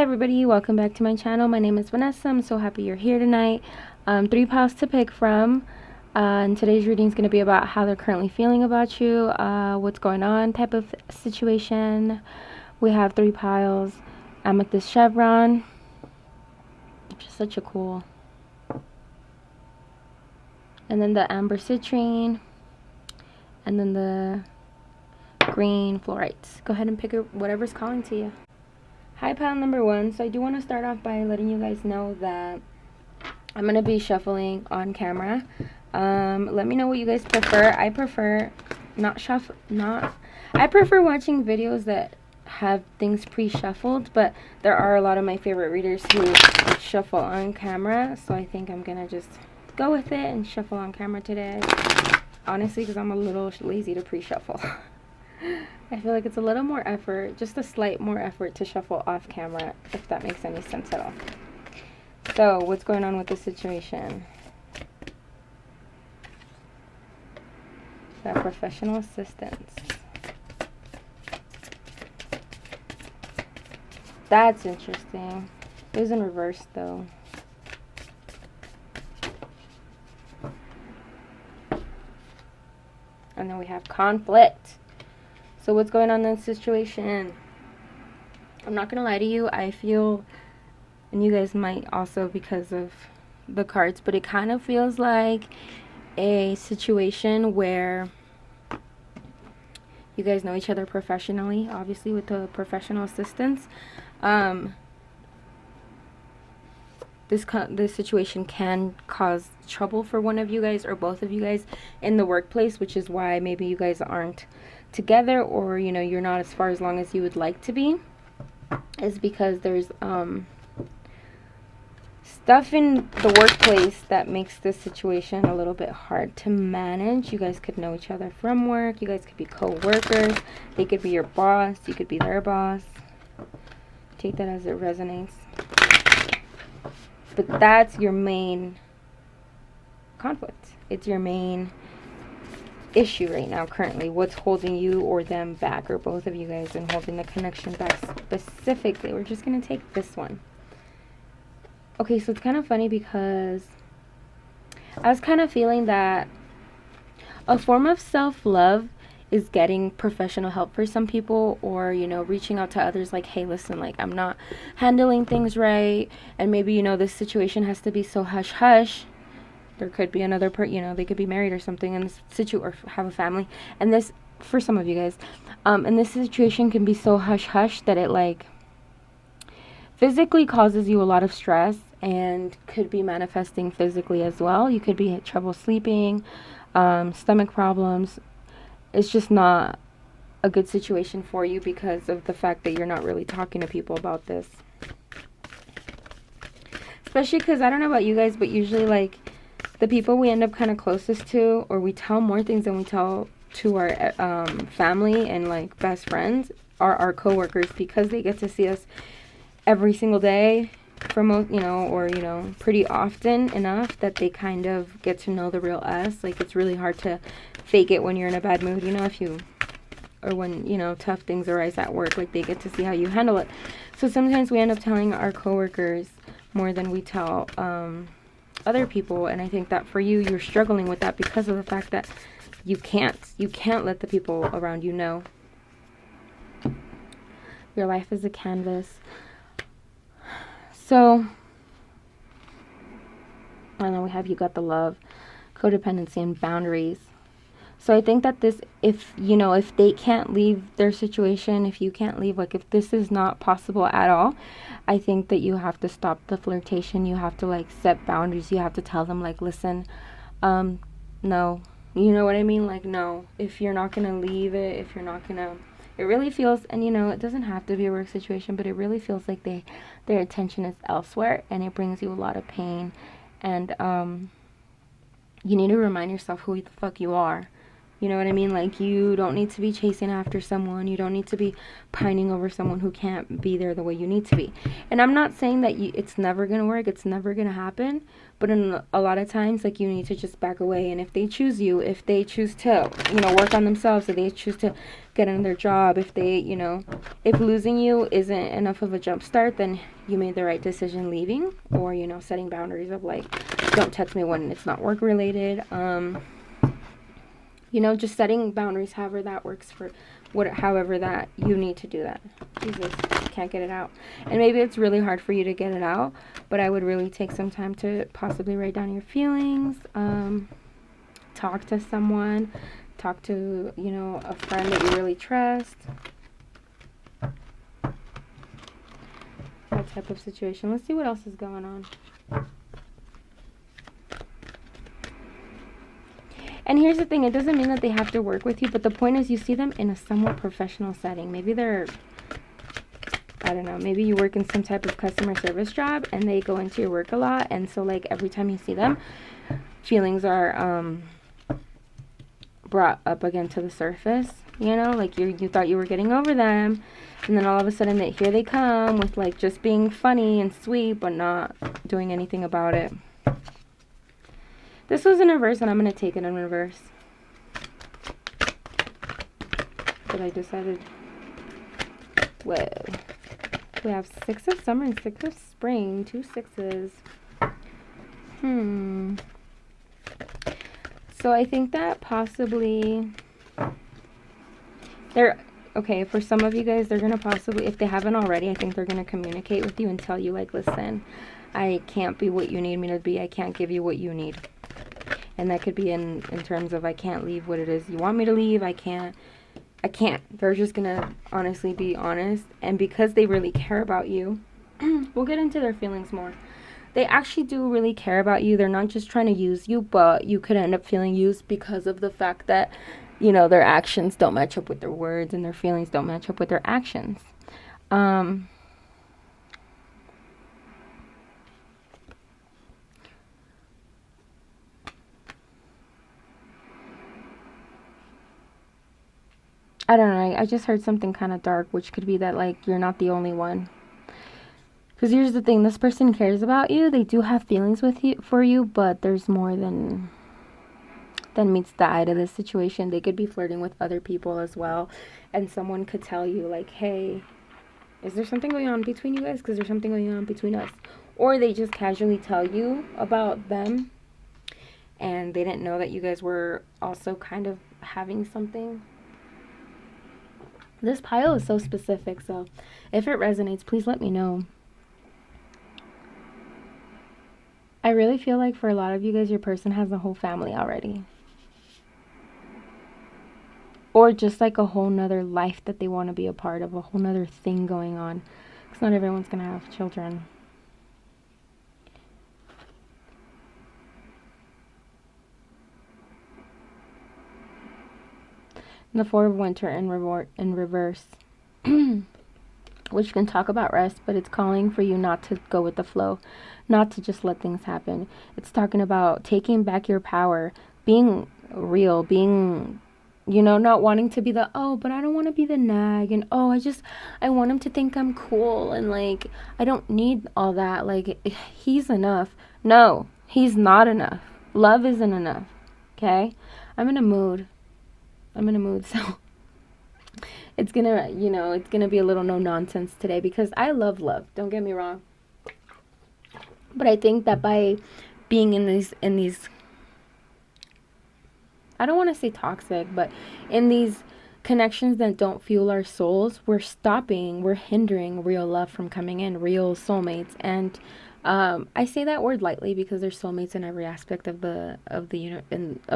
everybody, welcome back to my channel. My name is Vanessa. I'm so happy you're here tonight. 3 piles to pick from. And today's reading is going to be about how they're currently feeling about you, what's going on type of situation. We have 3 piles. Amethyst Chevron, which is such a cool. And then the Amber Citrine. And then the green Florites. Go ahead and pick whatever's calling to you. Hi, pile number 1. So I do want to start off by letting you guys know that I'm going to be shuffling on camera. Let me know what you guys prefer. I prefer I prefer watching videos that have things pre-shuffled, but there are a lot of my favorite readers who shuffle on camera, so I think I'm going to just go with it and shuffle on camera today. Honestly, because I'm a little lazy to pre-shuffle. I feel like it's a little more effort, just a slight more effort to shuffle off camera, if that makes any sense at all. So, what's going on with the situation? Got professional assistance. That's interesting. It was in reverse, though. And then we have conflict. So what's going on in this situation? I'm not going to lie to you. I feel, and you guys might also because of the cards, but it kind of feels like a situation where you guys know each other professionally, obviously with the professional assistance. This situation can cause trouble for one of you guys or both of you guys in the workplace, which is why maybe you guys aren't together, or you know, you're not as far along as you would like to be, is because there's stuff in the workplace that makes this situation a little bit hard to manage. You guys could know each other from work, you guys could be co-workers, they could be your boss, you could be their boss. Take that as it resonates. But that's your main conflict. It's your main issue right now currently. What's holding you or them back, or both of you guys, and holding the connection back specifically. We're just going to take this one. Okay, so it's kind of funny because I was kind of feeling that a form of self-love is getting professional help for some people, or you know, reaching out to others like, hey, listen, like, I'm not handling things right, and maybe, you know, this situation has to be so hush hush. There could be another you know, they could be married or something in this or have a family, and this, for some of you guys, and this situation can be so hush hush that it like physically causes you a lot of stress, and could be manifesting physically as well. You could be having trouble sleeping, stomach problems. It's just not a good situation for you because of the fact that you're not really talking to people about this. Especially because, I don't know about you guys, but usually like the people we end up kind of closest to, or we tell more things than we tell to our family and like best friends, are our coworkers, because they get to see us every single day for most, you know, or you know, pretty often enough that they kind of get to know the real us. Like, it's really hard to fake it when you're in a bad mood, you know, or when, you know, tough things arise at work. Like, they get to see how you handle it. So sometimes we end up telling our coworkers more than we tell other people, and I think that for you, you're struggling with that because of the fact that you can't let the people around you know. Your life is a canvas. So, and then we have, you got the love, codependency, and boundaries. So I think that this, if, you know, if they can't leave their situation, if you can't leave, like, if this is not possible at all, I think that you have to stop the flirtation. You have to, like, set boundaries. You have to tell them, like, listen, no. You know what I mean? Like, no. If you're not going to leave it, if you're not going to, it really feels, and you know, it doesn't have to be a work situation, but it really feels like their attention is elsewhere, and it brings you a lot of pain. And you need to remind yourself who the fuck you are. You know what I mean? Like, you don't need to be chasing after someone. You don't need to be pining over someone who can't be there the way you need to be. And I'm not saying that it's never going to work. It's never going to happen. But in a lot of times, like, you need to just back away. And if they choose you, if they choose to, work on themselves, if they choose to get another job, if they, if losing you isn't enough of a jump start, then you made the right decision leaving. Or, setting boundaries of, like, don't text me when it's not work related. Just setting boundaries, however that works for however that you need to do that. Jesus, can't get it out. And maybe it's really hard for you to get it out, but I would really take some time to possibly write down your feelings, talk to someone, talk to, a friend that you really trust. That type of situation. Let's see what else is going on. And here's the thing, it doesn't mean that they have to work with you, but the point is you see them in a somewhat professional setting. Maybe they're, I don't know, maybe you work in some type of customer service job and they go into your work a lot. And so, like, every time you see them, feelings are brought up again to the surface. Like you thought you were getting over them. And then all of a sudden here they come with, like, just being funny and sweet, but not doing anything about it. This was in reverse, and I'm going to take it in reverse. But I decided, whoa. We have 6 of summer and 6 of spring. 2 6s. So I think that possibly okay, for some of you guys, they're going to possibly, if they haven't already, I think they're going to communicate with you and tell you, like, listen, I can't be what you need me to be. I can't give you what you need. And that could be in terms of I can't leave what it is you want me to leave. I can't. They're just going to honestly be honest. And because they really care about you, we'll get into their feelings more. They actually do really care about you. They're not just trying to use you, but you could end up feeling used because of the fact that, their actions don't match up with their words and their feelings don't match up with their actions. I don't know, I just heard something kind of dark, which could be that, like, you're not the only one. Because here's the thing, this person cares about you. They do have feelings for you, but there's more than meets the eye to this situation. They could be flirting with other people as well. And someone could tell you, like, hey, is there something going on between you guys? Because there's something going on between us. Or they just casually tell you about them. And they didn't know that you guys were also kind of having something. This pile is so specific, so if it resonates, please let me know. I really feel like for a lot of you guys, your person has a whole family already. Or just like a whole nother life that they want to be a part of, a whole nother thing going on. Because not everyone's going to have children. The 4 of Winter in reverse, which can talk about rest, but it's calling for you not to go with the flow, not to just let things happen. It's talking about taking back your power, being real, being, not wanting to be the, oh, but I don't want to be the nag, and oh, I want him to think I'm cool, and, like, I don't need all that, like, he's enough. No, he's not enough. Love isn't enough, okay? I'm in a mood, so it's gonna, it's gonna be a little no nonsense today because I love love, don't get me wrong. But I think that by being in these, I don't want to say toxic, but in these connections that don't fuel our souls, we're hindering real love from coming in, real soulmates. And I say that word lightly because there's soulmates in every aspect of the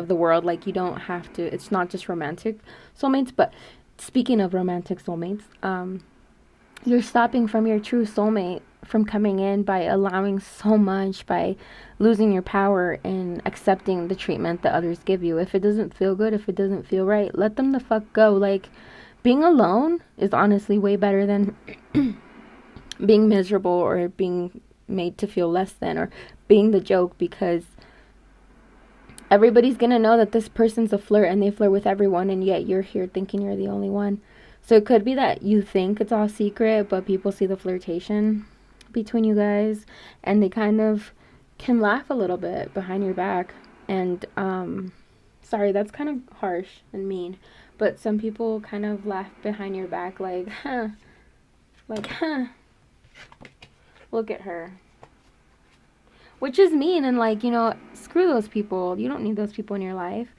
world. Like, you don't have to. It's not just romantic soulmates. But speaking of romantic soulmates, you're stopping from your true soulmate from coming in by allowing so much, by losing your power and accepting the treatment that others give you. If it doesn't feel good, if it doesn't feel right, let them the fuck go. Like, being alone is honestly way better than being miserable or being made to feel less than or being the joke, because Everybody's going to know that this person's a flirt and they flirt with everyone, and yet you're here thinking you're the only one. So it could be that you think it's all secret, but people see the flirtation between you guys, and they kind of can laugh a little bit behind your back. And, sorry, that's kind of harsh and mean, but some people kind of laugh behind your back like, huh, look at her. Which is mean, and like, you know, screw those people. You don't need those people in your life.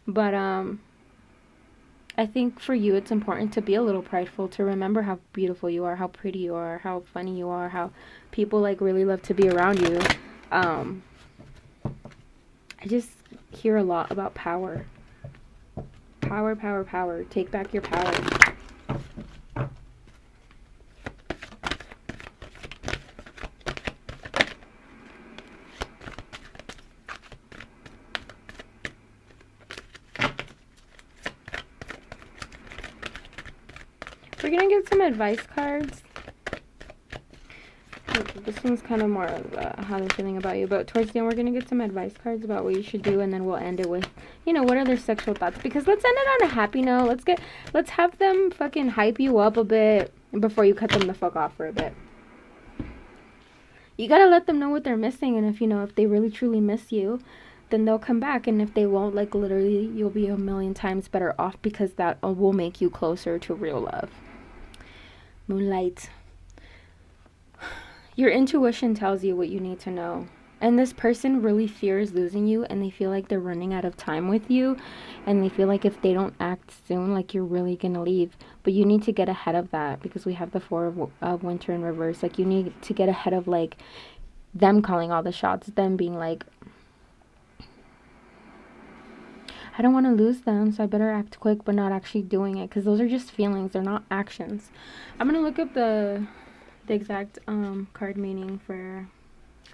But I think for you it's important to be a little prideful, to remember how beautiful you are, how pretty you are, how funny you are, how people like really love to be around you. I just hear a lot about power. Power, power, power. Take back your power. We're going to get some advice cards. This one's kind of more of how they're feeling about you. But towards the end, we're going to get some advice cards about what you should do. And then we'll end it with, you know, what are their sexual thoughts? Because let's end it on a happy note. Let's have them fucking hype you up a bit before you cut them the fuck off for a bit. You got to let them know what they're missing. And if, you know, if they really truly miss you, then they'll come back. And if they won't, like, literally, you'll be a million times better off, because that will make you closer to real love. Moonlight. Your intuition tells you what you need to know. And this person really fears losing you, and they feel like they're running out of time with you. And they feel like if they don't act soon, like you're really going to leave. But you need to get ahead of that, because we have the Four of Winter in reverse. Like, you need to get ahead of, like, them calling all the shots. Them being like, I don't want to lose them, so I better act quick, but not actually doing it. Because those are just feelings. They're not actions. I'm going to look up the exact card meaning for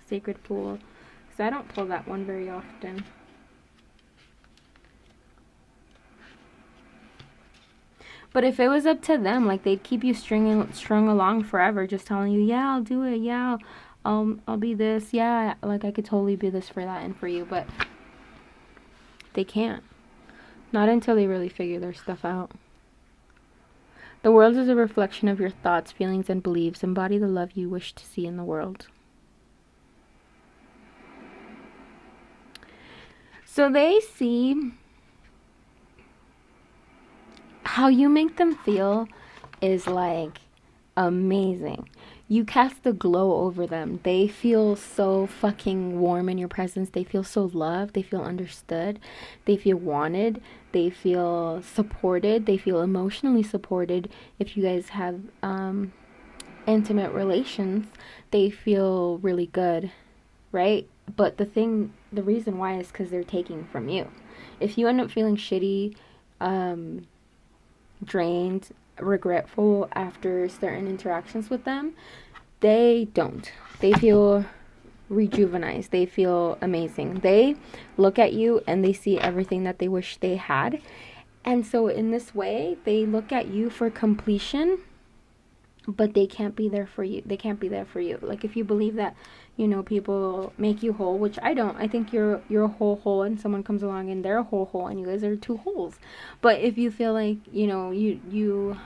Sacred Pool, because I don't pull that one very often. But if it was up to them, like, they'd keep you strung along forever, just telling you, yeah, I'll do it, yeah, I'll be this, yeah, like, I could totally be this for that and for you. But they can't. Not until they really figure their stuff out. The world is a reflection of your thoughts, feelings, and beliefs. Embody the love you wish to see in the world. So they see how you make them feel is like amazing. You cast a glow over them. They feel so fucking warm in your presence. They feel so loved. They feel understood. They feel wanted. They feel supported. They feel emotionally supported. If you guys have intimate relations, they feel really good, right? But the reason why is because they're taking from you. If you end up feeling shitty, drained, regretful after certain interactions with them, they don't. They feel rejuvenized. They feel amazing. They look at you and they see everything that they wish they had. And so in this way, they look at you for completion, but they can't be there for you. They can't be there for you. Like, if you believe that, you know, people make you whole, which I don't. I think you're a whole, and someone comes along and they're a whole, and you guys are two holes. But if you feel like, you know, you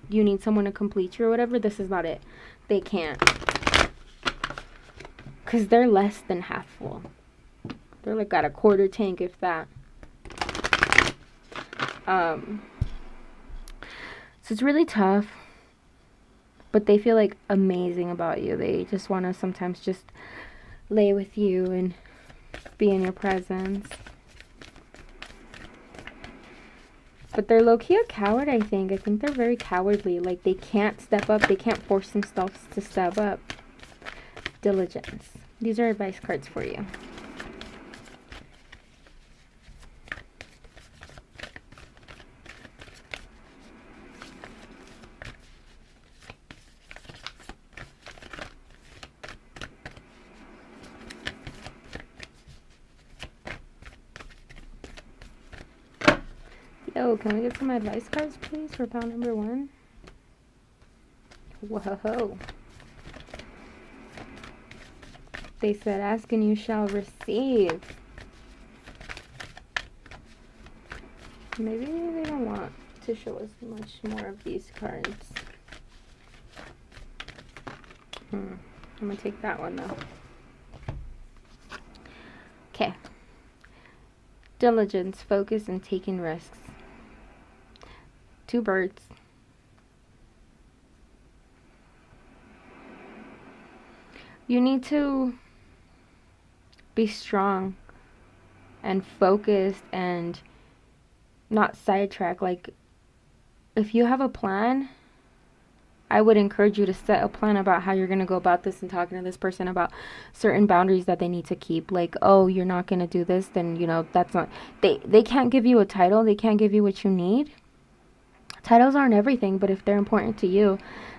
need someone to complete you or whatever, this is not it. They can't. Because they're less than half full. They're like at a quarter tank, if that. So it's really tough. But they feel like amazing about you. They just want to sometimes just lay with you and be in your presence. But they're low-key a coward, I think. I think they're very cowardly. Like, they can't step up. They can't force themselves to step up. Diligence. These are advice cards for you. Yo, can we get some advice cards, please, for pile number 1? Whoa. They said, ask and you shall receive. Maybe they don't want to show us much more of these cards. I'm going to take that one, though. Okay. Diligence, focus, and taking risks. 2 birds. You need to be strong and focused and not sidetrack. Like, if you have a plan, I would encourage you to set a plan about how you're going to go about this and talking to this person about certain boundaries that they need to keep. Like, oh, you're not going to do this, then, you know, that's not, they can't give you a title. They can't give you what you need. Titles aren't everything, but if they're important to you,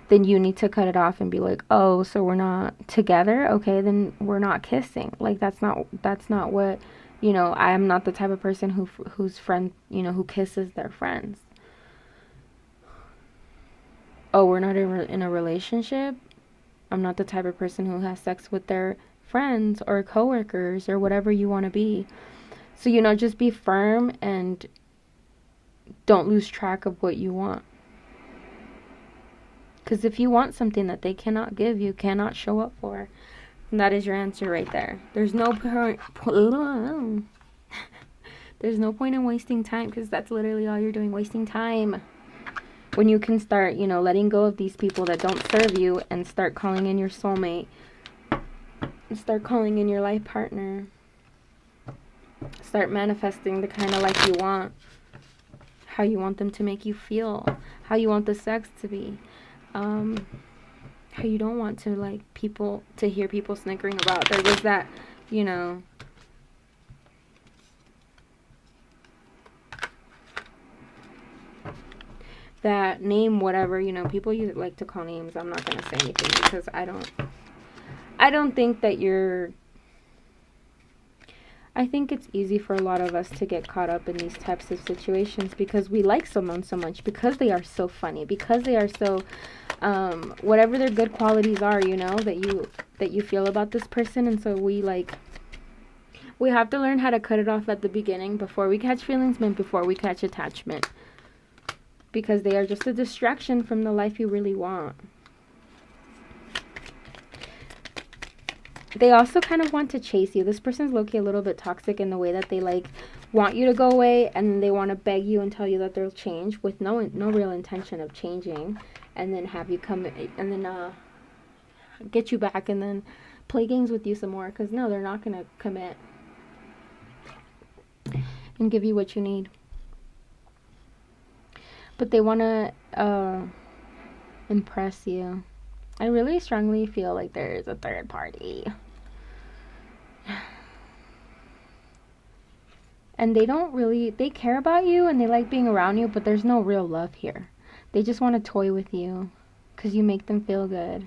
then you need to cut it off and be like, oh, so we're not together? Okay, then we're not kissing. Like, that's not what, you know, I am not the type of person whose friend, you know, who kisses their friends. Oh, we're not in a relationship. I'm not the type of person who has sex with their friends or coworkers or whatever you want to be. So, you know, just be firm and don't lose track of what you want. Because if you want something that they cannot give, you cannot show up for. And that is your answer right there. There's no there's no point in wasting time, because that's literally all you're doing, wasting time. When you can start, you know, letting go of these people that don't serve you and start calling in your soulmate. And start calling in your life partner. Start manifesting the kind of life you want. How you want them to make you feel. How you want the sex to be. How you don't want to, like, people, to hear people snickering about. There was that, you know, that name, whatever, you know, people like to call names. I'm not going to say anything because I don't think that I think it's easy for a lot of us to get caught up in these types of situations because we like someone so much, because they are so funny, because they are so, whatever their good qualities are, you know, that you feel about this person. And so we have to learn how to cut it off at the beginning before we catch feelings and before we catch attachment. Because they are just a distraction from the life you really want. They also kind of want to chase you. This person's low-key a little bit toxic in the way that they, like, want you to go away, and they want to beg you and tell you that they'll change with no real intention of changing, and then have you come and then get you back and then play games with you some more, because no, they're not going to commit and give you what you need. But they want to impress you. I really strongly feel like there is a third party. And they care about you and they like being around you, but there's no real love here. They just want to toy with you because you make them feel good.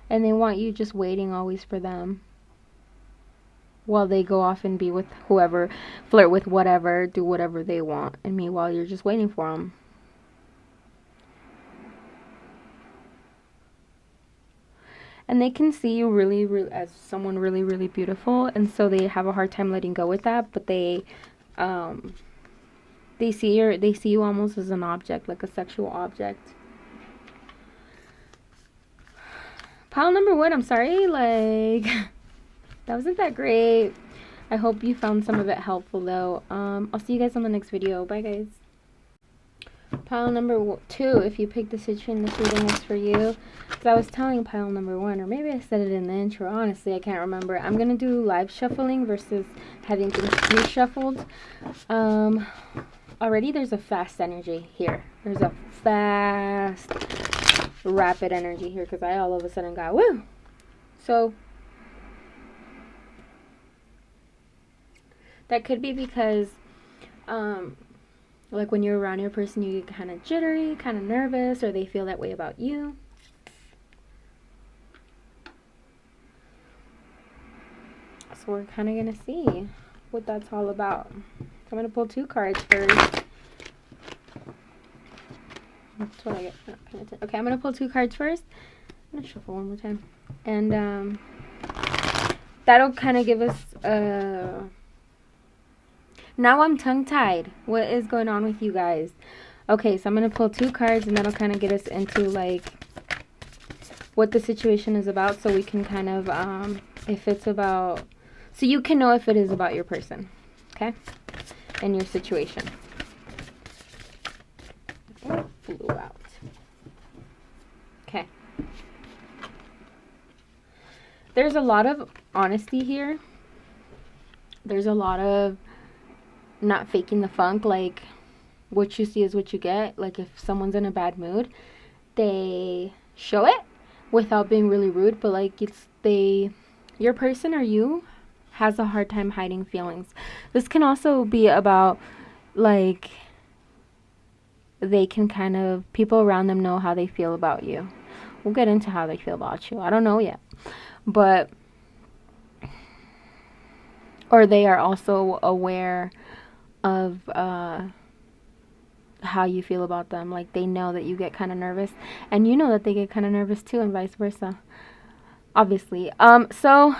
And they want you just waiting always for them. While they go off and be with whoever, flirt with whatever, do whatever they want. And meanwhile, you're just waiting for them. And they can see you really, as someone really, really beautiful. And so they have a hard time letting go with that. But they see you almost as an object, like a sexual object. Pile number 1, I'm sorry, like... That wasn't that great. I hope you found some of it helpful, though. I'll see you guys on the next video. Bye, guys. Pile number 2, if you picked this reading is for you. Because I was telling pile number 1, or maybe I said it in the intro. Honestly, I can't remember. I'm going to do live shuffling versus having things reshuffled. Already there's a fast energy here. There's a fast, rapid energy here because I all of a sudden got woo. So... that could be because, like when you're around your person, you get kind of jittery, kind of nervous, or they feel that way about you. So we're kind of going to see what that's all about. So I'm going to pull 2 cards first. That's what I get. Okay, I'm going to pull 2 cards first. I'm going to shuffle one more time. And that'll kind of give us Now I'm tongue-tied. What is going on with you guys? Okay, so I'm going to pull 2 cards, and that'll kind of get us into, like, what the situation is about, so we can kind of, if it's about, so you can know if it is about your person, okay, and your situation. Oh, flew out. Okay. There's a lot of honesty here. There's a lot of not faking the funk, like, what you see is what you get. Like, if someone's in a bad mood, they show it without being really rude, but, like, your person or you has a hard time hiding feelings. This can also be about, like, they can kind of, people around them know how they feel about you. We'll get into how they feel about you. I don't know yet. But, or they are also aware of how you feel about them. Like, they know that you get kind of nervous, and you know that they get kind of nervous too, and vice versa, obviously. So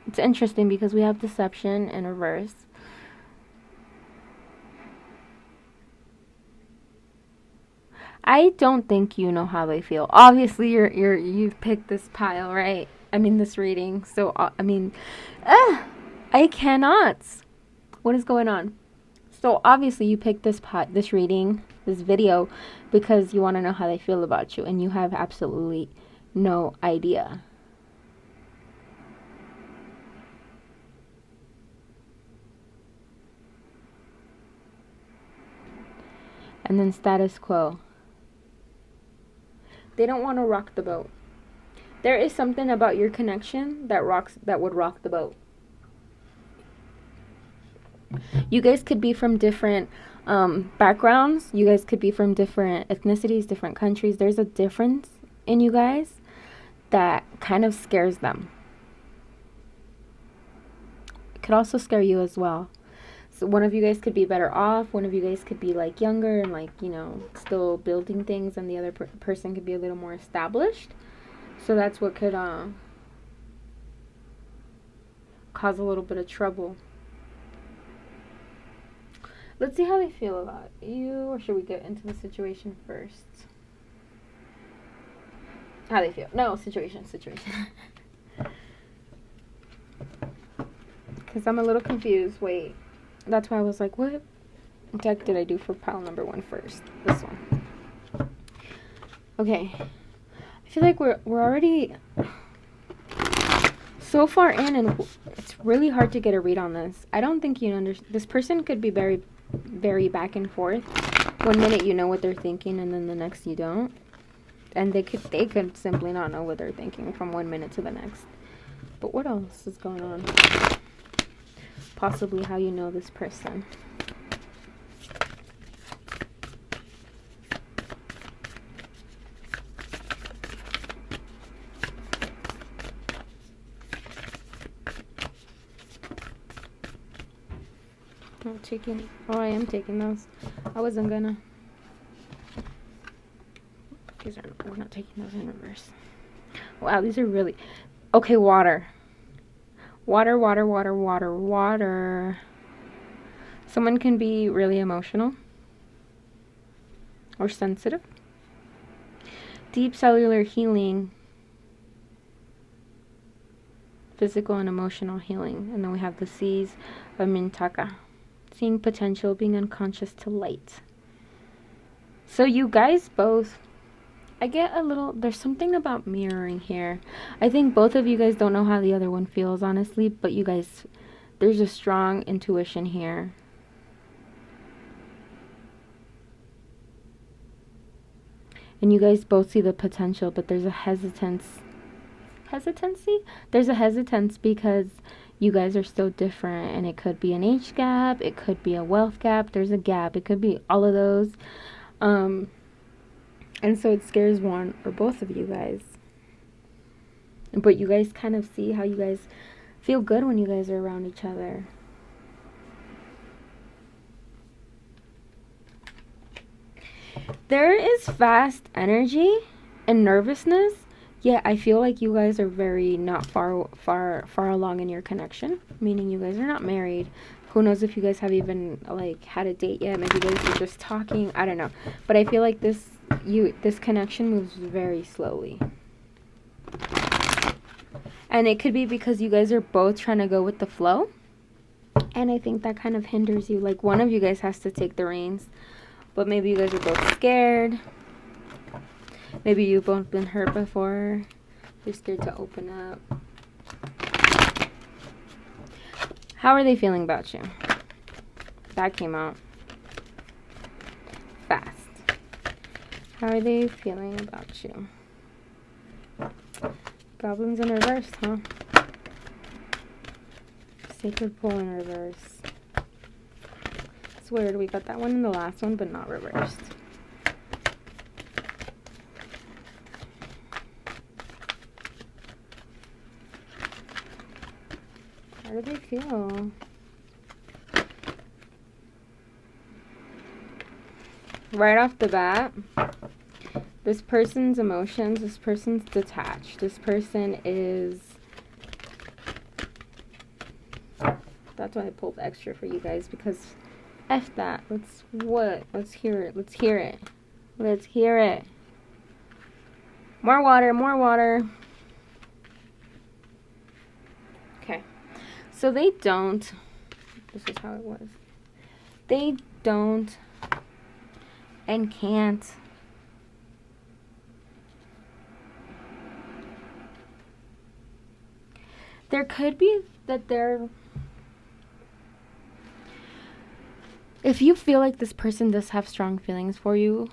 it's interesting because we have deception in reverse. I don't think you know how they feel. Obviously, you've picked this pile, right? I mean, this reading. So I cannot. What is going on? So obviously you picked this reading, this video, because you want to know how they feel about you, and you have absolutely no idea. And then status quo. They don't want to rock the boat. There is something about your connection that would rock the boat. You guys could be from different backgrounds. You guys could be from different ethnicities, different countries. There's a difference in you guys that kind of scares them. It could also scare you as well. So one of you guys could be better off. One of you guys could be, like, younger and, like, you know, still building things, and the other person could be a little more established. So that's what could cause a little bit of trouble. Let's see how they feel about you, or should we get into the situation first? How they feel. No, situation. Because I'm a little confused. Wait. That's why I was like, what deck did I do for pile number 1 first? This one. Okay. I feel like we're already so far in, and it's really hard to get a read on this. I don't think you understand. This person could be very, very back and forth. One minute you know what they're thinking, and then the next you don't. And they could simply not know what they're thinking from one minute to the next. But what else is going on? Possibly how you know this person. I am taking those. I wasn't gonna. We're not taking those in reverse. Wow, these are really... Okay, water. Water. Someone can be really emotional or sensitive. Deep cellular healing. Physical and emotional healing. And then we have the C's of Mintaka. Seeing potential, being unconscious to light. So you guys both... I get a little... There's something about mirroring here. I think both of you guys don't know how the other one feels, honestly. But you guys... There's a strong intuition here. And you guys both see the potential, but there's a hesitancy? There's a hesitance because you guys are so different. And it could be an age gap. It could be a wealth gap. There's a gap. It could be all of those. And so it scares one or both of you guys. But you guys kind of see how you guys feel good when you guys are around each other. There is fast energy and nervousness, yet I feel like you guys are very not far along in your connection, meaning you guys are not married. Who knows if you guys have even like had a date yet? Maybe you guys are just talking. I don't know. But I feel like this connection moves very slowly. And it could be because you guys are both trying to go with the flow. And I think that kind of hinders you. Like, one of you guys has to take the reins. But maybe you guys are both scared. Maybe you've both been hurt before. You're scared to open up. How are they feeling about you? That came out fast. How are they feeling about you? Goblins in reverse, huh? Sacred Pole in reverse. It's weird. We got that one in the last one, but not reversed. How do they feel? Right off the bat, this person's emotions, this person's detached. This person is... That's why I pulled extra for you guys, because F that. Let's hear it. Let's hear it. Let's hear it. More water, more water. Okay. So they don't... This is how it was. They don't and can't there could be that they're... If you feel like this person does have strong feelings for you,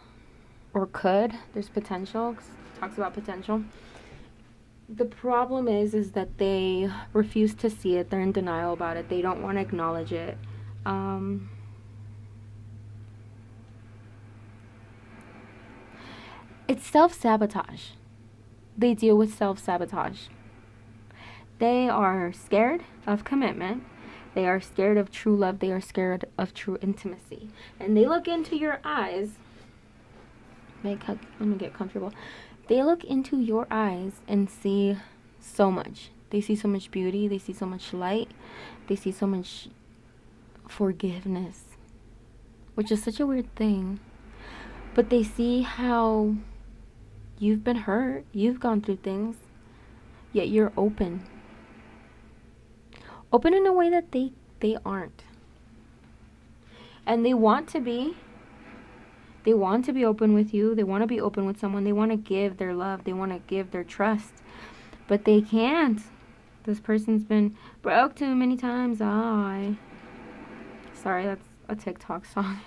or could, there's potential, talks about potential. The problem is that they refuse to see it. They're in denial about it. They don't want to acknowledge it. It's self-sabotage. They deal with self-sabotage. They are scared of commitment. They are scared of true love. They are scared of true intimacy. And they look into your eyes. Let me get comfortable. They look into your eyes and see so much. They see so much beauty. They see so much light. They see so much forgiveness, which is such a weird thing. But they see how you've been hurt. You've gone through things. Yet you're open. Open in a way that they aren't. And they want to be. They want to be open with you. They want to be open with someone. They want to give their love. They want to give their trust. But they can't. This person's been broke too many times. Sorry, that's a TikTok song.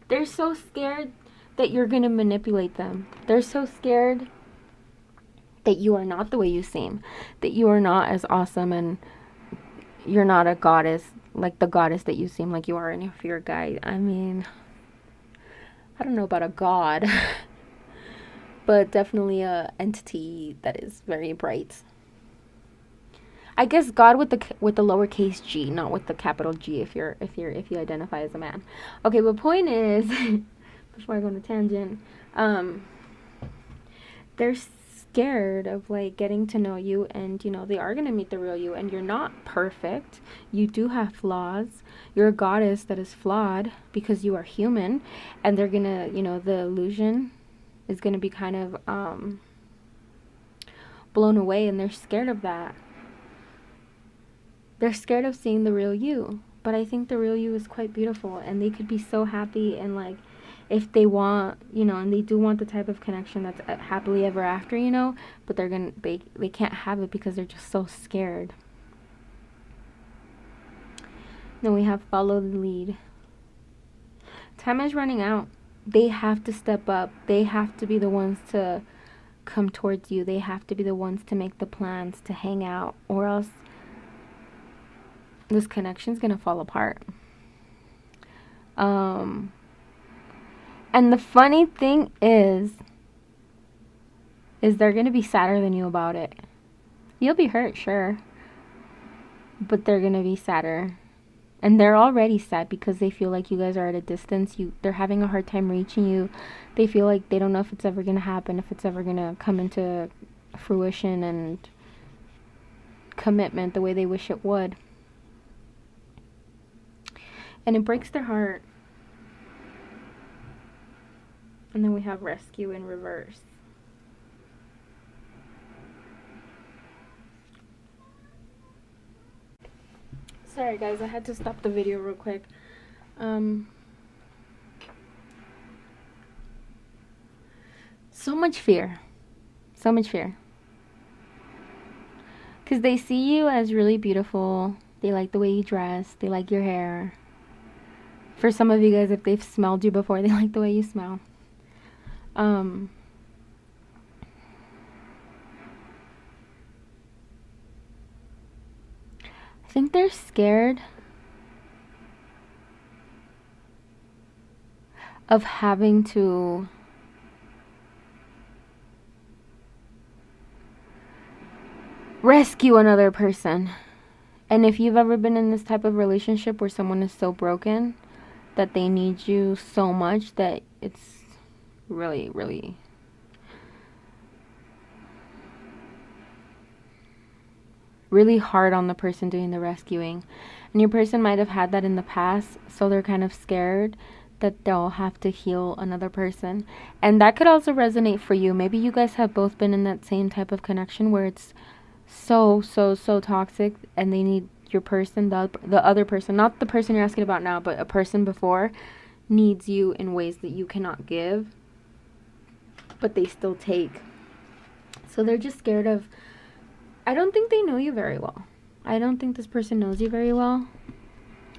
They're so scared that you're going to manipulate them. They're so scared that you are not the way you seem. That you are not as awesome and you're not a goddess, like the goddess that you seem like you are. And if you're a guy, I mean, I don't know about a god, but definitely a entity that is very bright. I guess God with the lowercase g, not with the capital G if you identify as a man. Okay, but point is, before I go on a tangent, they're scared of like getting to know you, and they are gonna meet the real you, and you're not perfect. You do have flaws. You're a goddess that is flawed because you are human, and they're gonna, the illusion is gonna be kind of blown away, and they're scared of that. They're scared of seeing the real you. But I think the real you is quite beautiful. And they could be so happy. And like, if they want, and they do want the type of connection that's happily ever after, but they can't have it because they're just so scared. Then we have follow the lead. Time is running out. They have to step up. They have to be the ones to come towards you. They have to be the ones to make the plans, to hang out, or else this connection's gonna fall apart. And the funny thing is they're gonna be sadder than you about it. You'll be hurt, sure, but they're gonna be sadder And they're already sad because they feel like you guys are at a distance. They're having a hard time reaching you. They feel like they don't know if it's ever going to happen, if it's ever going to come into fruition and commitment the way they wish it would. And it breaks their heart. And then we have rescue in reverse. Sorry guys, I had to stop the video real quick. So much fear. So much fear. Because they see you as really beautiful. They like the way you dress. They like your hair. For some of you guys, if they've smelled you before, they like the way you smell. I think they're scared of having to rescue another person. And if you've ever been in this type of relationship where someone is so broken that they need you so much that it's really, really really hard on the person doing the rescuing. And your person might have had that in the past, so they're kind of scared that they'll have to heal another person. And that could also resonate for you. Maybe you guys have both been in that same type of connection where it's so toxic and they need your person, the other person, not the person you're asking about now, but a person before needs you in ways that you cannot give, but they still take. So they're just scared of, I don't think they know you very well. I don't think this person knows you very well.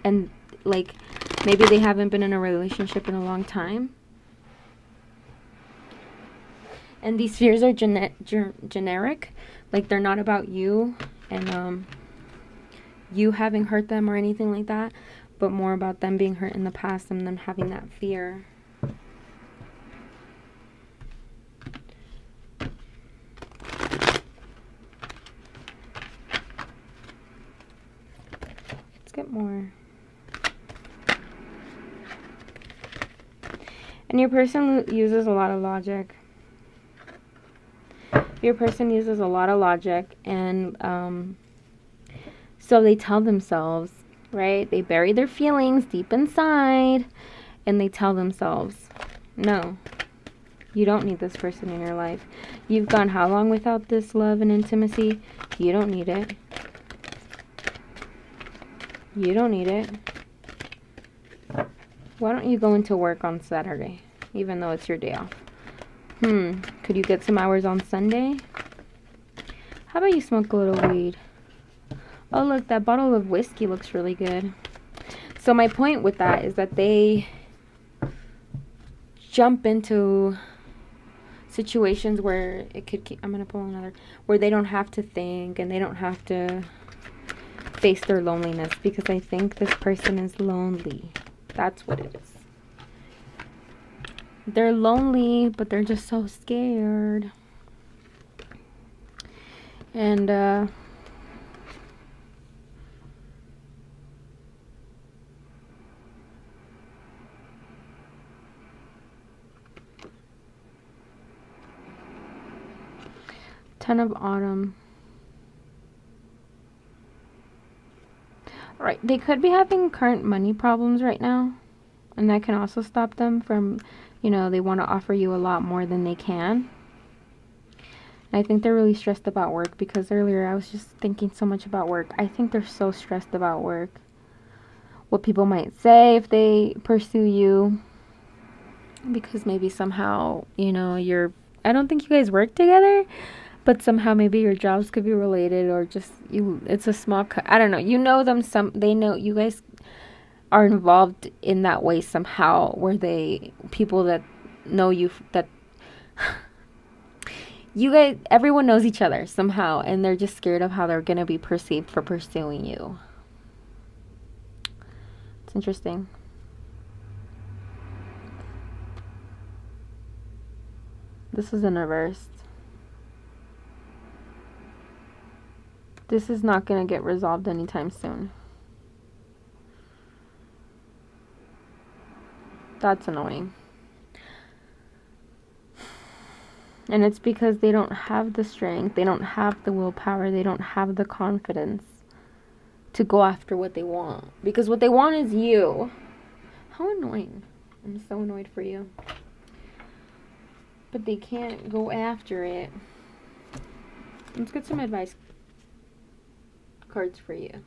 And like, maybe they haven't been in a relationship in a long time. And these fears are generic. Like, they're not about you and you having hurt them or anything like that, but more about them being hurt in the past and them having that fear. Let's get more. And your person uses a lot of logic. Your person uses a lot of logic, and so they tell themselves, right? They bury their feelings deep inside, and they tell themselves, no, you don't need this person in your life. You've gone how long without this love and intimacy? You don't need it. You don't need it. Why don't you go into work on Saturday, even though it's your day off? Could you get some hours on Sunday? How about you smoke a little weed? Oh, look, that bottle of whiskey looks really good. So my point with that is that they jump into situations where it could, I'm going to pull another, where they don't have to think and they don't have to face their loneliness, because I think this person is lonely. That's what it is. They're lonely, but they're just so scared. And, Ten of Autumn. Right, they could be having current money problems right now. And that can also stop them from, you know, they want to offer you a lot more than they can. And I think they're really stressed about work, because earlier I was just thinking so much about work. I think they're so stressed about work. What people might say if they pursue you. Because maybe somehow, you know, I don't think you guys work together, but somehow maybe your jobs could be related, or just it's a small, I don't know. You know them, they know you guys are involved in that way somehow, where people that know you, that you guys, everyone knows each other somehow, and they're just scared of how they're going to be perceived for pursuing you. It's interesting. This is in reverse. This is not going to get resolved anytime soon. That's annoying. And it's because they don't have the strength, they don't have the willpower, they don't have the confidence to go after what they want. Because what they want is you. How annoying. I'm so annoyed for you. But they can't go after it. Let's get some advice cards for you.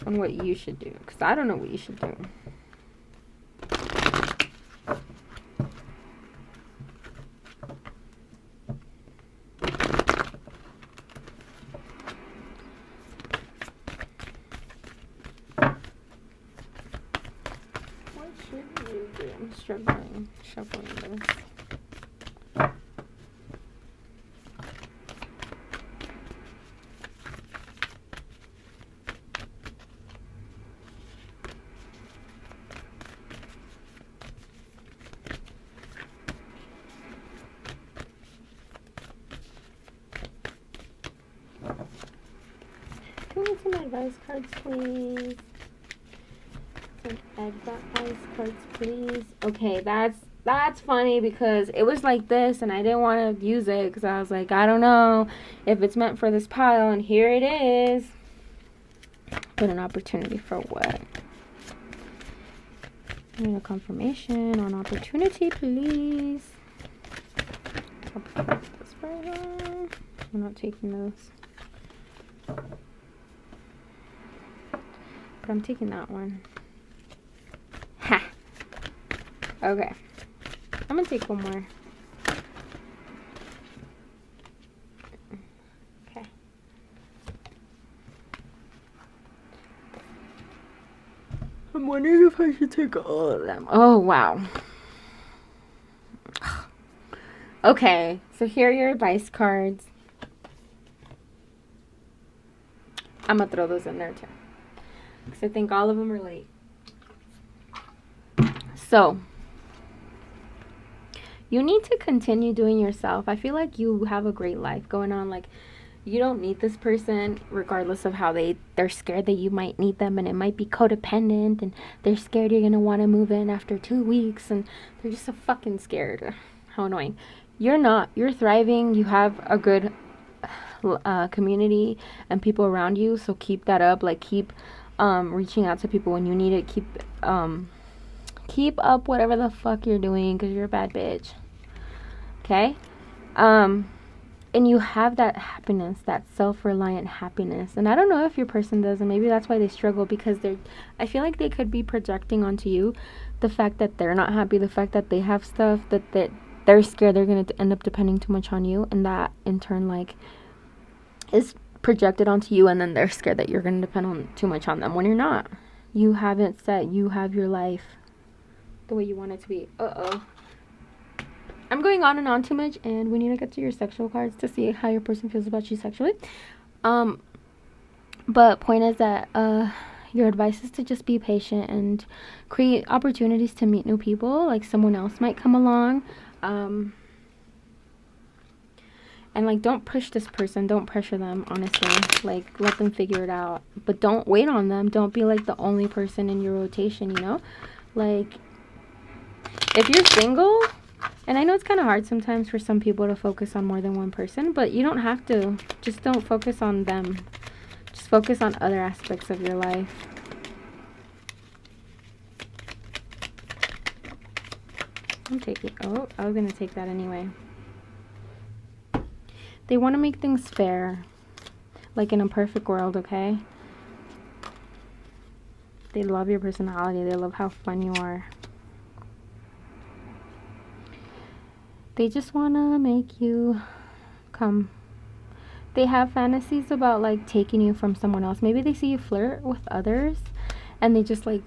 On what you should do. Because I don't know what you should do. I'm struggling shuffling this. Can we get some advice cards, please? Advice cards, please. Okay, that's funny because it was like this and I didn't want to use it because I was like, I don't know if it's meant for this pile, and here it is. But an opportunity for what? I need a confirmation on opportunity, please. I'll put this right on. I'm not taking those. But I'm taking that one. Ha! Okay. I'm gonna take one more. Okay. I'm wondering if I should take all of them. Oh, wow. Okay, so here are your advice cards. I'm gonna throw those in there too, because I think all of them relate. So, you need to continue doing yourself. I feel like you have a great life going on. Like, you don't need this person, regardless of how they're scared that you might need them, and it might be codependent, and they're scared you're gonna want to move in after 2 weeks, and they're just so fucking scared. How annoying. You're not. You're thriving. You have a good community and people around you, so keep that up. Like, keep reaching out to people when you need it. Keep up whatever the fuck you're doing, because you're a bad bitch. Okay? And you have that happiness, that self-reliant happiness. And I don't know if your person does, and maybe that's why they struggle, because I feel like they could be projecting onto you the fact that they're not happy, the fact that they have stuff, that they're scared they're going to end up depending too much on you, and that in turn, like, is projected onto you, and then they're scared that you're going to depend too much on them when you're not. You have it set. You have your life the way you want it to be. I'm going on and on too much, and we need to get to your sexual cards to see how your person feels about you sexually. But point is that your advice is to just be patient and create opportunities to meet new people. Like, someone else might come along. And, like, don't push this person. Don't pressure them, honestly. Like, let them figure it out. But don't wait on them. Don't be, like, the only person in your rotation, you know? Like, if you're single, and I know it's kind of hard sometimes for some people to focus on more than one person, but you don't have to. Just don't focus on them. Just focus on other aspects of your life. I'm taking... Oh, I was going to take that anyway. They want to make things fair. Like in a perfect world, okay? They love your personality. They love how fun you are. They just want to make you come. They have fantasies about, like, taking you from someone else. Maybe they see you flirt with others, and they just, like,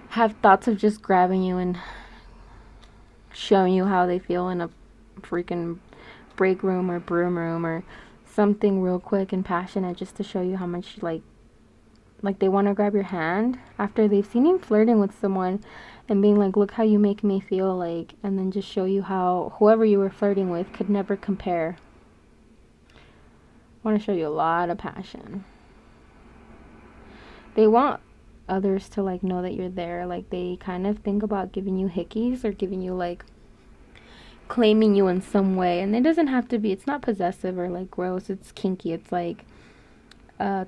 have thoughts of just grabbing you and showing you how they feel in a freaking break room or broom room or something real quick and passionate, just to show you how much, like they want to grab your hand after they've seen you flirting with someone and being like, look how you make me feel, like, and then just show you how whoever you were flirting with could never compare. want to show you a lot of passion. They want others to like know that you're there. Like they kind of think about giving you hickeys or giving you like claiming you in some way. And it doesn't have to be, it's not possessive or like gross. It's kinky. It's like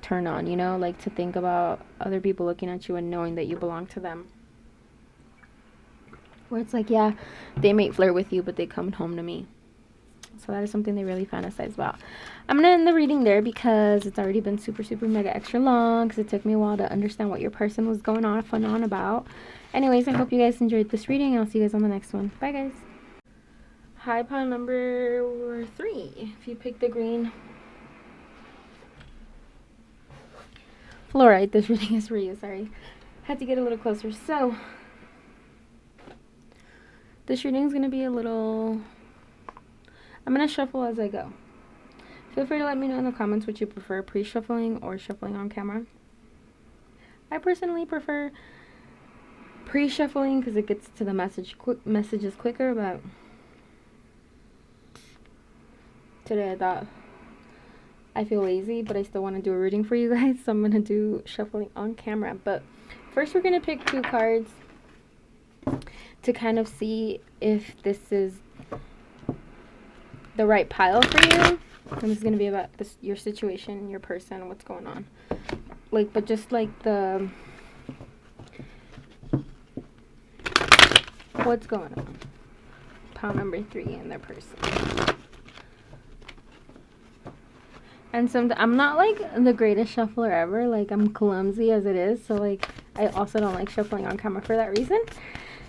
turn on, you know, like to think about other people looking at you and knowing that you belong to them. Where it's like, yeah, they may flirt with you, but they come home to me. So that is something they really fantasize about. I'm going to end the reading there because it's already been super, super mega extra long because it took me a while to understand what your person was going on about. Anyways, I hope you guys enjoyed this reading. I'll see you guys on the next one. Bye, guys. Hi, pile number 3. If you pick the green fluorite, this reading is for you. Sorry. Had to get a little closer. So, this reading is going to be a little... I'm going to shuffle as I go. Feel free to let me know in the comments what you prefer, pre-shuffling or shuffling on camera. I personally prefer pre-shuffling because it gets to the messages quicker, but today I thought I feel lazy, but I still want to do a reading for you guys, so I'm going to do shuffling on camera. But first we're going to pick 2 cards to kind of see if this is the right pile for you. And this is going to be about this, your situation, your person, what's going on. Like, but just like the... what's going on. Pile number 3 and their person. And I'm not like the greatest shuffler ever. Like, I'm clumsy as it is. So, like, I also don't like shuffling on camera for that reason.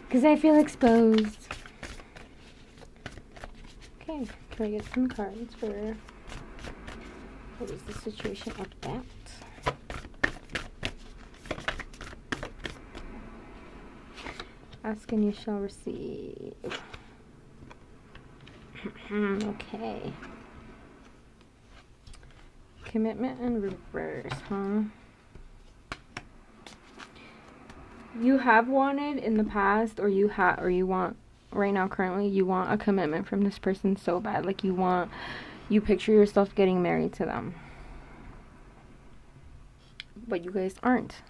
Because I feel exposed. Okay, can I get some cards for... what is the situation about? Ask and you shall receive. Okay. Commitment in reverse, huh? You have wanted in the past, or you want right now currently, you want a commitment from this person so bad. Like you picture yourself getting married to them. But you guys aren't.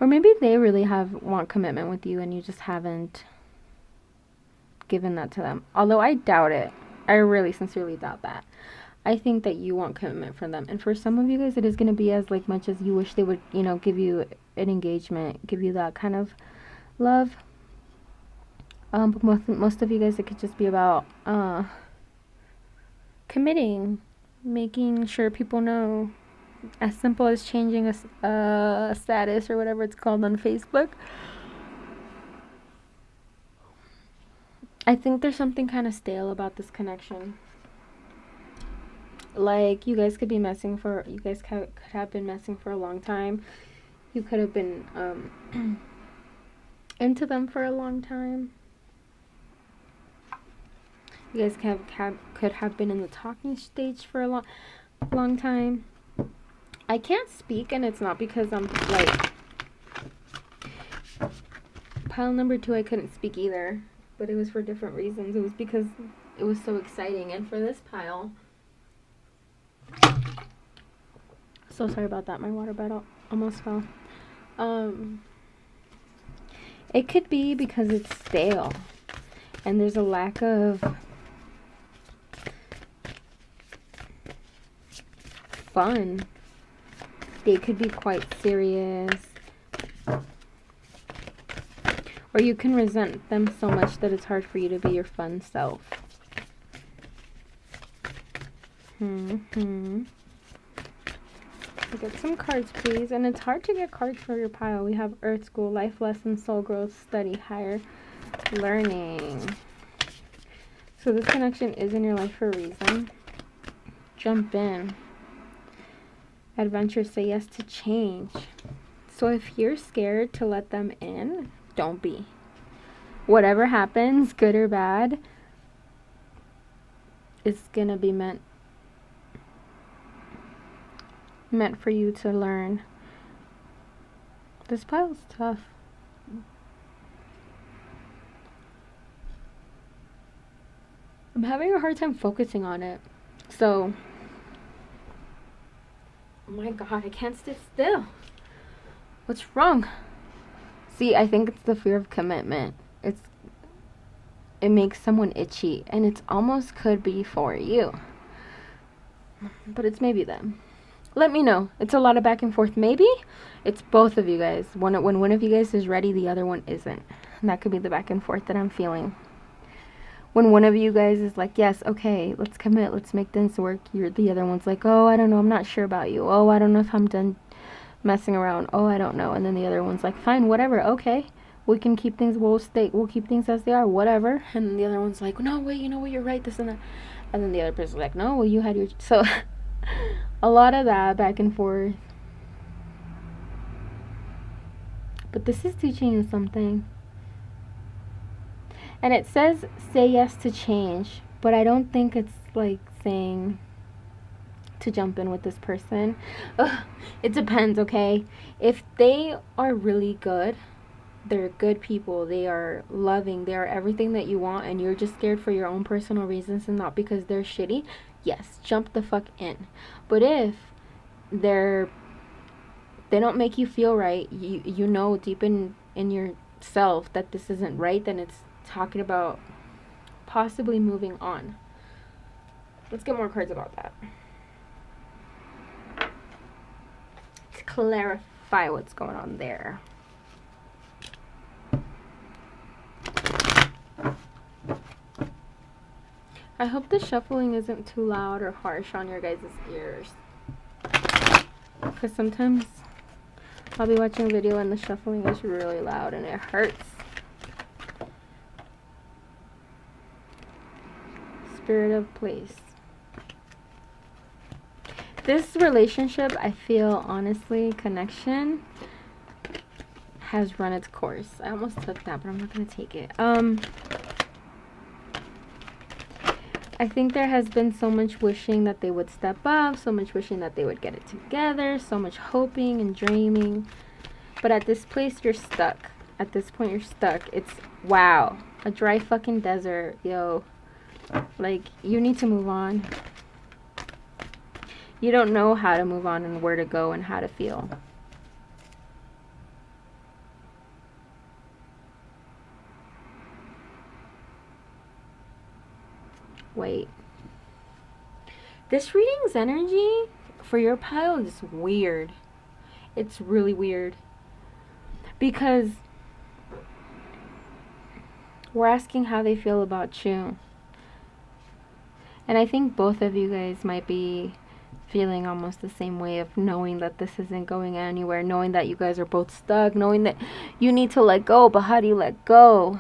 Or maybe they really want commitment with you and you just haven't given that to them. Although I doubt it. I really sincerely doubt that. I think that you want commitment from them. And for some of you guys, it is going to be as like much as you wish they would, you know, give you an engagement, give you that kind of love. But most of you guys, it could just be about committing, making sure people know. As simple as changing a status or whatever it's called on Facebook. I think there's something kind of stale about this connection. Like, you guys could be messing for... you guys could have been messing for a long time. You could have been into them for a long time. You guys could have been in the talking stage for a long time. I can't speak, and it's not because I'm like... pile number 2, I couldn't speak either, but it was for different reasons. It was because it was so exciting. And for this pile, so sorry about that, my water bottle almost fell. It could be because it's stale and there's a lack of fun. They could be quite serious. Or you can resent them so much that it's hard for you to be your fun self. Get some cards, please. And it's hard to get cards for your pile. We have Earth School, Life Lessons, Soul Growth, Study, Higher Learning. So this connection is in your life for a reason. Jump in. Adventure, say yes to change. So if you're scared to let them in, don't be. Whatever happens, good or bad, it's gonna be meant for you to learn. This pile's tough. I'm having a hard time focusing on it. So my God, I can't sit still. What's wrong? See, I think it's the fear of commitment. It makes someone itchy, and it's almost could be for you. But it's maybe them. Let me know. It's a lot of back and forth. Maybe it's both of you guys. When one of you guys is ready, the other one isn't. And that could be the back and forth that I'm feeling. When one of you guys is like, yes, okay, let's commit, let's make this work, the other one's like, oh, I don't know, I'm not sure about you. Oh, I don't know if I'm done messing around. Oh, I don't know. And then the other one's like, fine, whatever, okay. We'll keep things as they are, whatever. And then the other one's like, no, wait, you know what, you're right, this and that. And then the other person's like, no, well, you had your... So, a lot of that back and forth. But this is teaching you something. And it says, say yes to change. But I don't think it's like saying to jump in with this person. It depends, okay? If they are really good, they're good people, they are loving, they are everything that you want, and you're just scared for your own personal reasons and not because they're shitty, yes, jump the fuck in. But if they don't make you feel right, you know deep in yourself that this isn't right, then it's talking about possibly moving on. Let's get more cards about that to clarify what's going on there. I hope the shuffling isn't too loud or harsh on your guys' ears. Because sometimes I'll be watching a video and the shuffling is really loud and it hurts. Spirit of place. This relationship, I feel, honestly, connection has run its course. I almost took that, but I'm not going to take it. I think there has been so much wishing that they would step up, so much wishing that they would get it together, so much hoping and dreaming. But at this place, you're stuck. At this point, you're stuck. It's, wow, a dry fucking desert, yo. Like, you need to move on. You don't know how to move on and where to go and how to feel. Wait. This reading's energy for your pile is weird. It's really weird. Because we're asking how they feel about you. And I think both of you guys might be feeling almost the same way of knowing that this isn't going anywhere, knowing that you guys are both stuck, knowing that you need to let go, but how do you let go?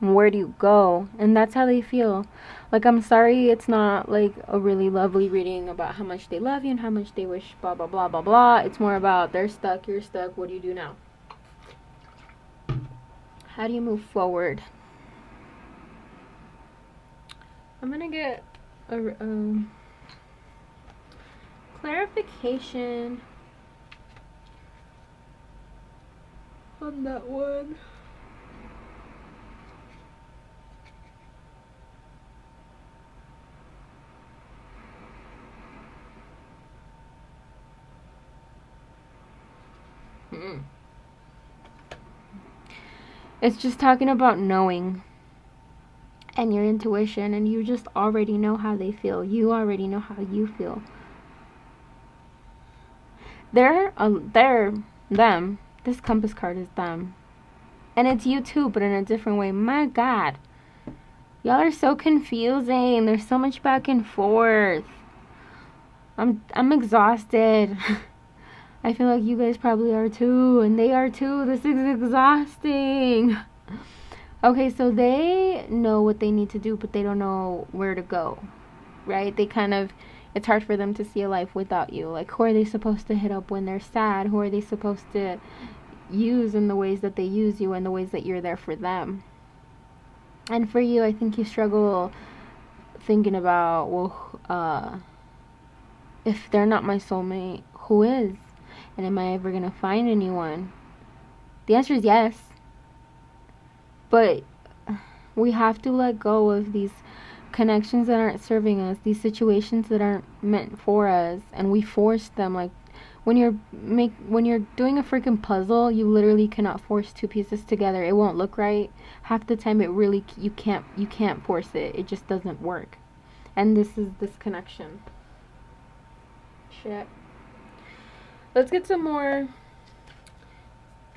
And where do you go? And that's how they feel. Like, I'm sorry it's not like a really lovely reading about how much they love you and how much they wish blah blah blah blah blah. It's more about they're stuck, you're stuck, what do you do now? How do you move forward? I'm gonna get a clarification on that one. It's just talking about knowing and your intuition, and you just already know how they feel. You already know how you feel. They're them. This compass card is them. And it's you too, but in a different way. My God. Y'all are so confusing. There's so much back and forth. I'm exhausted. I feel like you guys probably are too, and they are too. This is exhausting. Okay, so they know what they need to do, but they don't know where to go, right? They kind of, it's hard for them to see a life without you. Like, who are they supposed to hit up when they're sad? Who are they supposed to use in the ways that they use you and the ways that you're there for them? And for you, I think you struggle thinking about, well, if they're not my soulmate, who is? And am I ever going to find anyone? The answer is yes. But we have to let go of these connections that aren't serving us, these situations that aren't meant for us, and we force them. Like, When you're doing a freaking puzzle, you literally cannot force two pieces together. It won't look right. Half the time, you can't force it. It just doesn't work. And this is this connection. Shit. Let's get some more.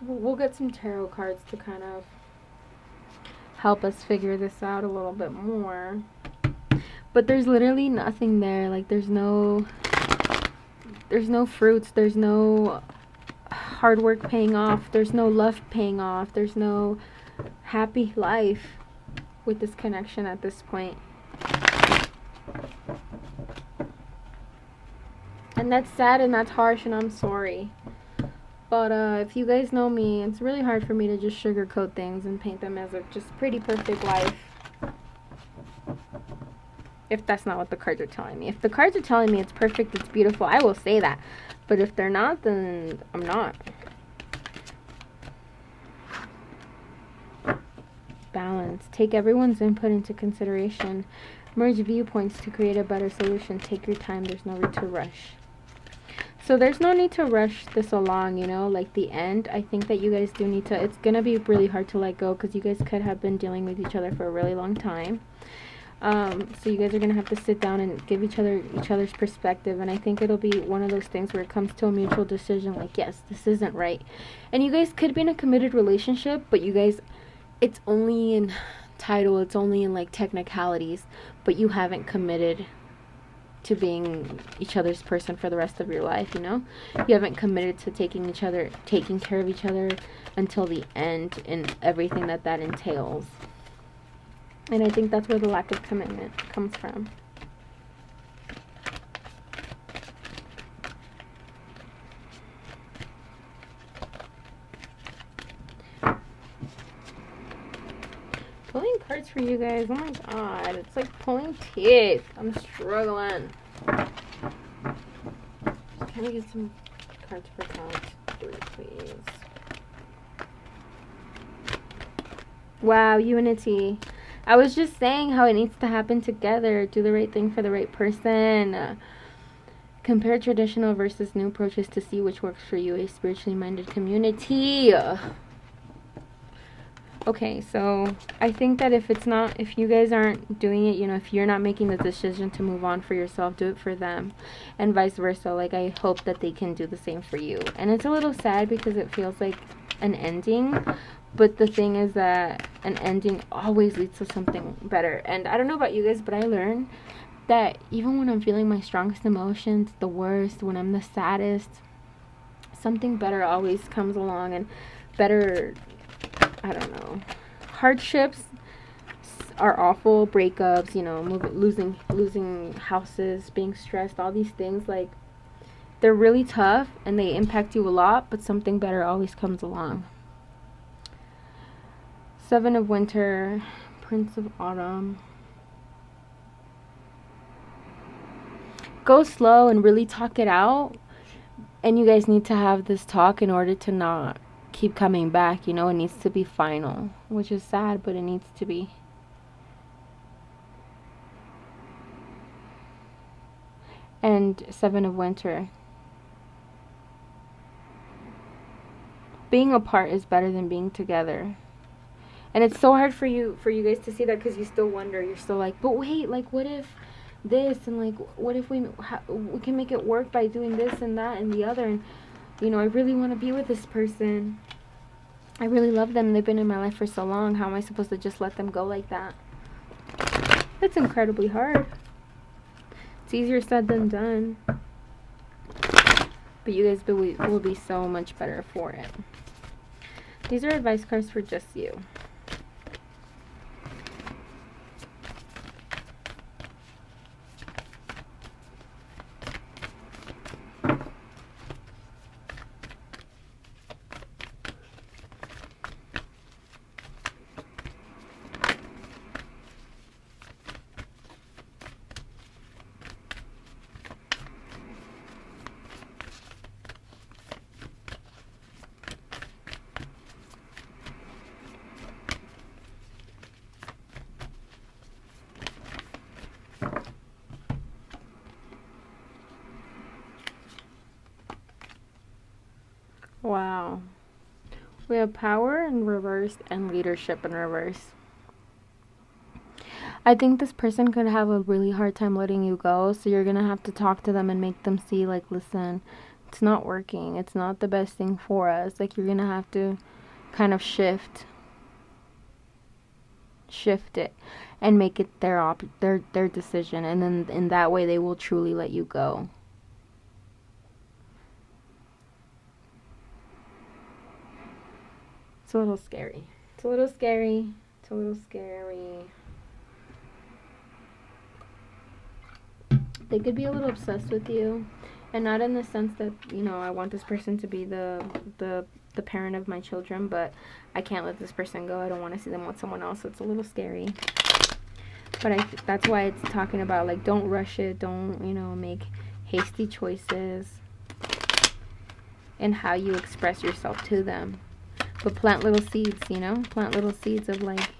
We'll get some tarot cards to kind of help us figure this out a little bit more. But there's literally nothing there. Like there's no fruits, there's no hard work paying off, there's no love paying off, there's no happy life with this connection at this point. And that's sad and that's harsh and I'm sorry. But if you guys know me, it's really hard for me to just sugarcoat things and paint them as a just pretty perfect life. If that's not what the cards are telling me. If the cards are telling me it's perfect, it's beautiful, I will say that. But if they're not, then I'm not. Balance. Take everyone's input into consideration. Merge viewpoints to create a better solution. Take your time. There's no need to rush. So there's no need to rush this along, you know, like the end. I think that you guys do need to, it's going to be really hard to let go because you guys could have been dealing with each other for a really long time. So you guys are going to have to sit down and give each other's perspective. And I think it'll be one of those things where it comes to a mutual decision, like, yes, this isn't right. And you guys could be in a committed relationship, but you guys, it's only in title, it's only in like technicalities, but you haven't committed to being each other's person for the rest of your life, you know? You haven't committed to taking care of each other until the end and everything that entails. And I think that's where the lack of commitment comes from. Pulling cards for you guys. Oh my god. It's like pulling teeth. I'm struggling. Can we get some cards for count 3, please? Wow, unity. I was just saying how it needs to happen together. Do the right thing for the right person. Compare traditional versus new approaches to see which works for you. A spiritually minded community. Okay, so I think that if you guys aren't doing it, you know, if you're not making the decision to move on for yourself, do it for them. And vice versa. Like, I hope that they can do the same for you. And it's a little sad because it feels like an ending. But the thing is that an ending always leads to something better. And I don't know about you guys, but I learned that even when I'm feeling my strongest emotions, the worst, when I'm the saddest, something better always comes along. And better, I don't know, hardships are awful, breakups, you know, losing houses, being stressed, all these things, like, they're really tough and they impact you a lot, but something better always comes along. 7 of Winter, Prince of Autumn. Go slow and really talk it out. And you guys need to have this talk in order to not keep coming back. You know, it needs to be final, which is sad, but it needs to be. And 7 of Winter. Being apart is better than being together. And it's so hard for you guys to see that because you still wonder. You're still like, but wait, like, what if this? And, like, what if we can make it work by doing this and that and the other? And, you know, I really want to be with this person. I really love them. They've been in my life for so long. How am I supposed to just let them go like that? It's incredibly hard. It's easier said than done. But you guys will be so much better for it. These are advice cards for just you. We have power in reverse and leadership in reverse. I think this person could have a really hard time letting you go, so you're going to have to talk to them and make them see, like, listen, it's not working. It's not the best thing for us. Like, you're going to have to kind of shift it and make it their decision, and then in that way they will truly let you go. It's a little scary. It's a little scary. It's a little scary. They could be a little obsessed with you, and not in the sense that, you know, I want this person to be the parent of my children, but I can't let this person go. I don't want to see them with someone else, so it's a little scary. But that's why it's talking about, like, don't rush it. Don't, you know, make hasty choices in how you express yourself to them. But plant little seeds, you know? Plant little seeds of, like,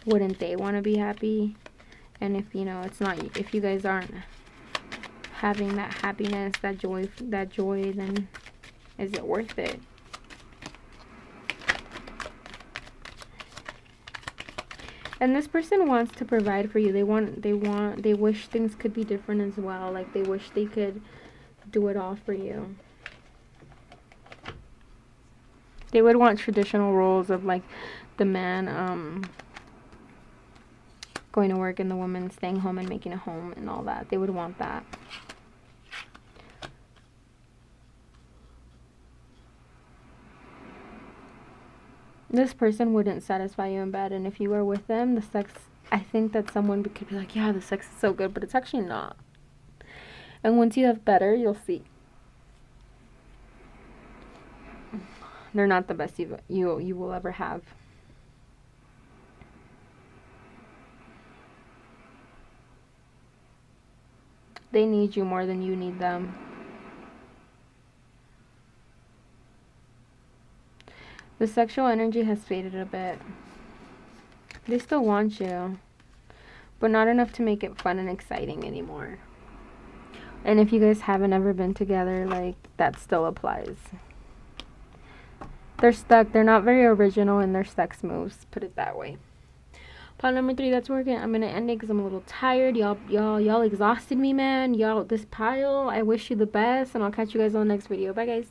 wouldn't they want to be happy? And if, you know, it's not, if you guys aren't having that happiness, that joy, then is it worth it? And this person wants to provide for you. They wish things could be different as well. Like, they wish they could do it all for you. They would want traditional roles of, like, the man going to work and the woman staying home and making a home and all that. They would want that. This person wouldn't satisfy you in bed, and if you were with them, the sex, I think that someone could be like, yeah, the sex is so good, but it's actually not. And once you have better, you'll see. They're not the best you will ever have. They need you more than you need them. The sexual energy has faded a bit. They still want you, but not enough to make it fun and exciting anymore. And if you guys haven't ever been together, like, that still applies. They're stuck. They're not very original in their sex moves, put it that way. Pile number 3, that's working. I'm going to end it because I'm a little tired. Y'all exhausted me, man. Y'all, this pile, I wish you the best, and I'll catch you guys on the next video. Bye, guys.